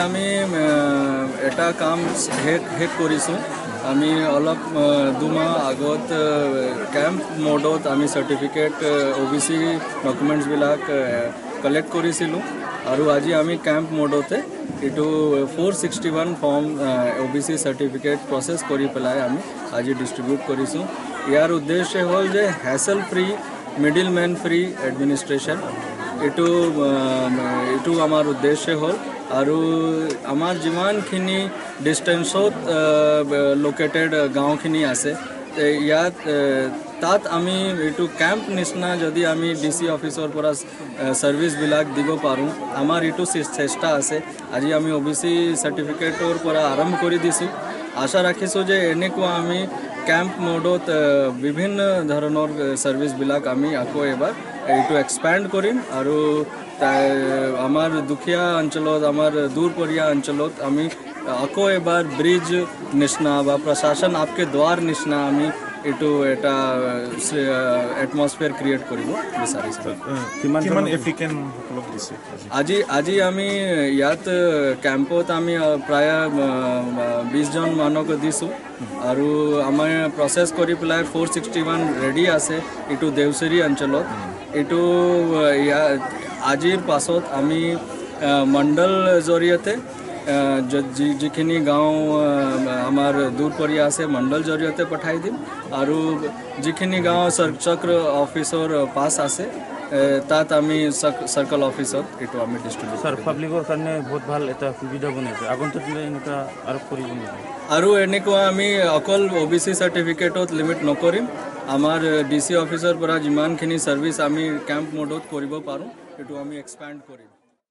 আমি এটা কাম শেষ কৰিছোঁ। আমি অলপ 2 মাহ আগত কেম্প মোডত আমি চাৰ্টিফিকেট OBC ডকুমেণ্টছবিলাক কালেক্ট কৰিছিলোঁ আৰু আজি আমি কেম্প মোডতে এইটো 461 ফৰ্ম OBC চাৰ্টিফিকেট প্ৰচেছ কৰি পেলাই আমি আজি ডিষ্ট্ৰিবিউট কৰিছোঁ। ইয়াৰ উদ্দেশ্য হ'ল যে hassle free, middle men free administration, এইটো আমাৰ উদ্দেশ্য হ'ল। আৰু আমাৰ যিমানখিনি ডিষ্টেঞ্চত লোকেটেড গাঁওখিনি আছে ইয়াত তাত আমি এইটো কেম্প নিচিনা যদি আমি DC অফিচৰ পৰা ছাৰ্ভিচবিলাক দিব পাৰোঁ, আমাৰ এইটো চেষ্টা আছে। আজি আমি OBC চাৰ্টিফিকেটৰ পৰা আৰম্ভ কৰি দিছোঁ। আশা ৰাখিছোঁ যে এনেকুৱা আমি কেম্প মোডত বিভিন্ন ধৰণৰ ছাৰ্ভিচবিলাক আমি আকৌ এবাৰ এইটো এক্সপেণ্ড কৰিম আৰু আমাৰ দুখীয়া অঞ্চলত, আমাৰ দূৰপৰীয়া অঞ্চলত আমি আকৌ এবাৰ ব্ৰিজ নিচিনা বা প্ৰশাসন আপকে দ্বাৰ নিচিনা আমি এইটো এটা এটমস্ফিয়াৰ ক্ৰিয়েট কৰিব বিচাৰিছোঁ। আজি আমি ইয়াত কেম্পত আমি প্ৰায় 20 জন মানুহক দিছোঁ আৰু আমাৰ প্ৰচেছ কৰি পেলাই 461 ৰেডি আছে এইটো দেওচেৰী অঞ্চলত। এইটো আজিৰ পাছত আমি মণ্ডল জৰিয়তে যিখিনি গাঁও আমাৰ দূৰপৰীয়া আছে মণ্ডল জৰিয়তে পঠাই দিম আৰু যিখিনি গাঁও চক্ৰ অফিচৰ পাছ আছে তাত আমি সাৰ্কল অফিচত এইটো আমি ডিষ্ট্ৰিবিউট স্যাৰ পাব্লিকৰ কাৰণে বহুত ভাল এটা সুবিধা বনাইছে। আগন্তুক এনেকুৱা আৰু কৰিব নেকি? আৰু এনেকুৱা আমি অকল OBC চাৰ্টিফিকেটত লিমিট নকৰিম। আমাৰ DC অফিচৰ পৰা যিমানখিনি ছাৰ্ভিচ আমি কেম্প মোডত কৰিব পাৰোঁ সেইটো আমি এক্সপেণ্ড কৰিম।